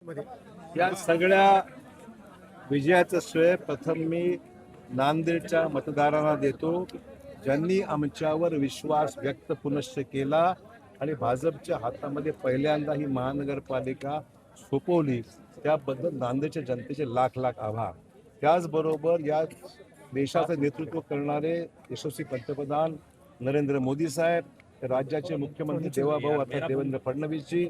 या सगळ्या विजयाचं श्रेय प्रथम मी नांदेडच्या मतदारांना देतो, ज्यांनी आमच्यावर विश्वास व्यक्त पुनश्च केला आणि भाजपच्या हातामध्ये पहिल्यांदा ही महानगरपालिका सोपवली. त्याबद्दल नांदेडच्या जनतेचे लाख लाख आभार. त्याचबरोबर या देशाचं नेतृत्व करणारे यशस्वी पंतप्रधान नरेंद्र मोदी साहेब, राज्याचे मुख्यमंत्री देवाभाऊ अर्थात देवेंद्र फडणवीसजी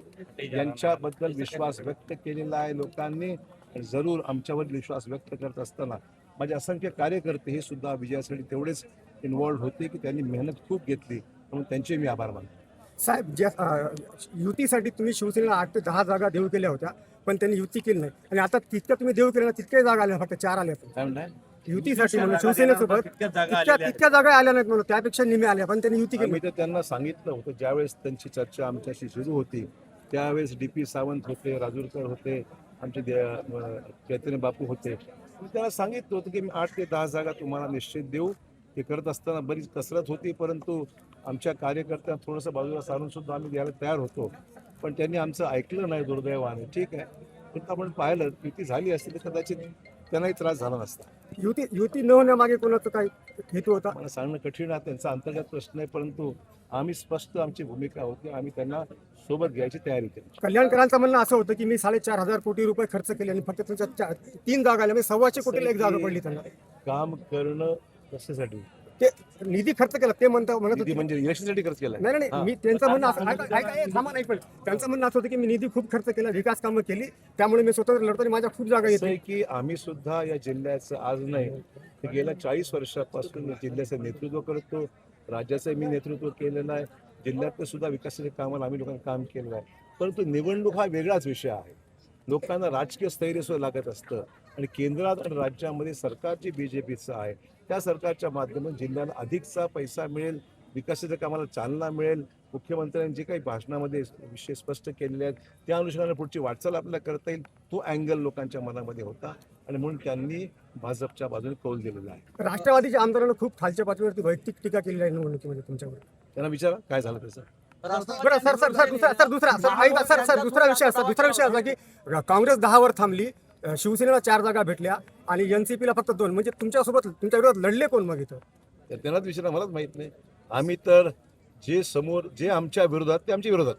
यांच्याबद्दल विश्वास व्यक्त केलेला आहे लोकांनी. जरूर आमच्यावर विश्वास व्यक्त करत असताना माझे असंख्य कार्यकर्ते हे सुद्धा विजयासाठी तेवढेच इन्व्हॉल्व होते की त्यांनी मेहनत खूप घेतली, म्हणून त्यांचे मी आभार मानतो. साहेब, ज्या युतीसाठी तुम्ही शिवसेनेला 8 ते 10 जागा देऊ केल्या होत्या, पण त्यांनी युती केली नाही आणि आता तितक्या तुम्ही देऊ केल्या तितक्या जागा आल्या, फक्त 4 आल्या. काय म्हणताय? युतीसाठी म्हणून शिवसेनेसोबत तितक्या जागा आल्या नाहीत, म्हणून त्यापेक्षा निम्मे आल्या, पण त्यांनी युती केली. मी तर त्यांना सांगितलं होतं, ज्यावेळेस त्यांची चर्चा आमच्याशी सुरू होती त्यावेळेस DP सावंत होते, राजूरकर होते, आमचे चैतन्य बापू होते. मी त्यांना सांगितलं होतं की मी 8 ते 10 जागा तुम्हाला निश्चित देऊ. ते करत असताना बरीच कसरत होती, परंतु आमच्या कार्यकर्त्यांना थोडंसं बाजूला सारून सुद्धा आम्ही द्यायला तयार होतो, पण त्यांनी आमचं ऐकलं नाही दुर्दैवाने. ठीक आहे, पण आपण पाहिलं युती झाली असती तर कदाचित त्यांनाही त्रास झाला नसता. युती न होण्यामागे कोणाचं काय हेतू होता मला सांगणं कठीण आहे, त्यांचा अंतर्गत प्रश्न आहे, परंतु आम्ही स्पष्ट आमची भूमिका होती. आम्ही त्यांना सोबत घ्यायची तयारी केली. कल्याणकरांचं म्हणणं असं होतं की मी 4,500 कोटी रुपये खर्च केले आणि फक्त तुमच्या 3 जागा आल्या, म्हणजे 225 कोटीला एक जागा पडली. त्यांना काम करणं कशासाठी? ते निधी खर्च केला ते म्हणत निधी म्हणजे इलेक्शनसाठी खर्च केला? नाही, मी त्यांचं म्हणणं असं थांबा नाही, पण त्यांचं म्हणणं असं होतं की मी निधी खूप खर्च केला, विकास कामं केली, त्यामुळे मी स्वतः लढतो आणि माझ्या खूप जागा येते. की आम्ही सुद्धा या जिल्ह्याचं आज नाही तर गेल्या 40 वर्षापासून जिल्ह्याचं नेतृत्व करतो. राज्याचं मी नेतृत्व केलेलं आहे, जिल्ह्यातलं सुद्धा विकासाच्या कामाला आम्ही लोकांनी काम केलेलं आहे. परंतु निवडणूक हा वेगळाच विषय आहे. लोकांना राजकीय स्थैर्य सुद्धा लागत असतं आणि केंद्रात आणि राज्यामध्ये सरकार जे BJPचं आहे त्या सरकारच्या माध्यमातून जिल्ह्याला अधिकचा पैसा मिळेल, विकासाच्या कामाला चालना मिळेल. मुख्यमंत्र्यांनी जे काही भाषणामध्ये विषय स्पष्ट केलेले आहेत त्या अनुषंगाने पुढची वाटचाल आपल्याला करता येईल, तो अँगल लोकांच्या मनामध्ये होता आणि म्हणून त्यांनी भाजपच्या बाजूने कौल दिलेला आहे. राष्ट्रवादीच्या आमदारांना खूप खालच्या पातळीवरती वैयक्तिक टीका केलेली आहे निवडणुकीमध्ये तुमच्यावर. त्यांना विचारा काय झालं त्याचं. बरं दुसरा विषय असा की काँग्रेस 10 वर थांबली, शिवसेनेला 4 जागा भेटल्या आणि NCPला फक्त 2, म्हणजे तुमच्यासोबत तुमच्या विरोधात लढले कोण मग इथं? त्यांनाच विचारा, मलाच माहित नाही. आम्ही तर जे आमच्या विरोधात ते आमच्या विरोधात,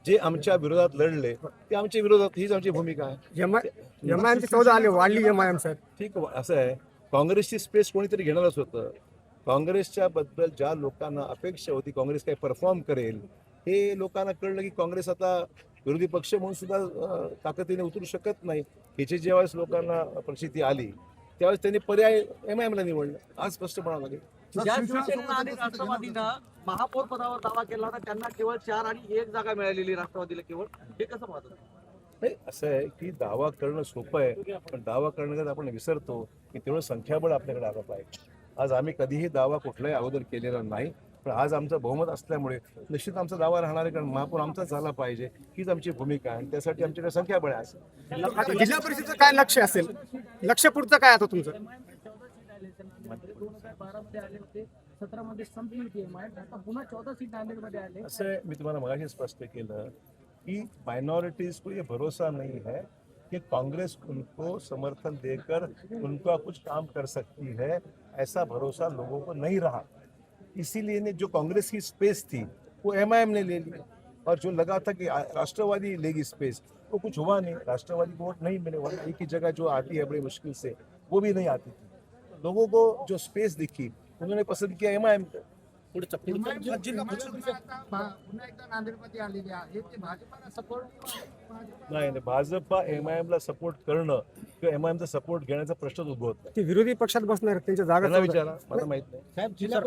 जे आमच्या विरोधात लढले ते आमच्या विरोधात, हीच आमची भूमिका आहे. MIMची 14 आले, वाढली MIM साहेब. ठीक आहे, असं आहे. काँग्रेसची स्पेस कोणीतरी घेणारच होतं. काँग्रेसच्या बद्दल ज्या लोकांना अपेक्षा होती काँग्रेस काही परफॉर्म करेल, हे लोकांना कळलं की काँग्रेस आता विरोधी पक्ष म्हणून सुद्धा ताकदीने उतरू शकत नाही. ह्याची ज्यावेळेस लोकांना परिस्थिती आली त्यावेळेस त्यांनी पर्याय MIMला निवडलं. आज स्पष्ट म्हणावं लागेल. ज्या शिवसेनेनं आणि राष्ट्रवादीनं महापौर पदावर दावा केला होता त्यांना केवळ 4 आणि 1 जागा मिळालेली, राष्ट्रवादीला केवळ, हे कसं पाहतो? नाही, असं आहे की दावा करणं सोपं आहे, पण दावा करण्यात आपण विसरतो की तेवढं संख्याबळ आपल्याकडे आलं पाहिजे. आज आम्ही कधीही दावा कुठलाही अगोदर केलेला नाही, पण आज आमचं बहुमत असल्यामुळे निश्चित आमचा दावा राहणार आहे, कारण महापौर आमचाच झाला पाहिजे हीच आमची भूमिका आहे आणि त्यासाठी आमच्याकडे संख्याबळ आहे. जिल्हा परिषदेचं काय लक्ष असेल? लक्ष पुढचं काय आता तुमचं? 12 मध्ये आले होते, 17 मध्ये संपली होती MIM, आता पुन्हा 14 सीट नांदेडमध्ये आले. असं आहे, मी तुम्हाला मगाशी स्पष्ट केलं की माइनॉरिटीज को ये भरोसा नहीं है कि कांग्रेस उनको समर्थन देकर उनका कुछ काम कर सकती है, ऐसा भरोसा लोगों को नहीं रहा. इसीलिए ने जो कांग्रेस की स्पेस थी वो MIM ने ले ली और जो लगा था कि राष्ट्रवादी लेगी स्पेस, वो कुछ हुआ नहीं. राष्ट्रवादी को वोट नहीं मिले, वरना एक ही जगह जो आती है बड़ी मुश्किल से वो भी नहीं आती थी. लोगों को जो स्पेस दिखी उन्होंने पसंद किया MIM को. पुन्हा एकदा नांदेडमध्ये आलेले आहे ते भाजपाला सपोर्ट. नाही, भाजपा MIMला सपोर्ट करणं किंवा MIMचा सपोर्ट घेण्याचा प्रश्नच उद्भवत नाही. ते विरोधी पक्षात बसणार, त्यांच्या जागा त्यांना विचारा, मला माहित नाही. साहेब, जिल्हा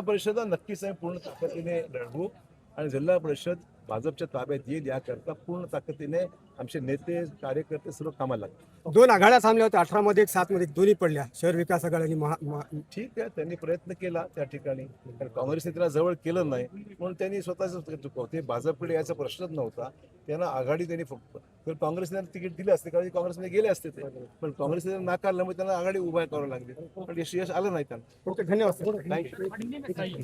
परिषद नक्कीच आहे, पूर्ण ताकदीने लढवू आणि जिल्हा परिषद भाजपच्या ताब्यात येईल याकरता पूर्ण ताकदीने आमचे नेते कार्यकर्ते सर्व कामाला लागतात. 2 आघाड्या थांबल्या होत्या, 18 मध्ये 1, 7 मध्ये, दोन्ही पडल्या, शहर विकास आघाडी. ठीक आहे, त्यांनी प्रयत्न केला त्या ठिकाणी, कारण काँग्रेसने त्याला जवळ केलं नाही म्हणून त्यांनी स्वतःच चुकवते. भाजपकडे याचा प्रश्नच नव्हता, त्यांना आघाडी त्यांनी फक्त, तर काँग्रेसने तिकीट दिले असते कारण काँग्रेसमध्ये गेले असते ते, पण काँग्रेसने नाकारल्यामुळे त्यांना आघाडी उभा करावी लागली, पण यश आलं नाही त्यांना. ओके, धन्यवाद. थँक्यू.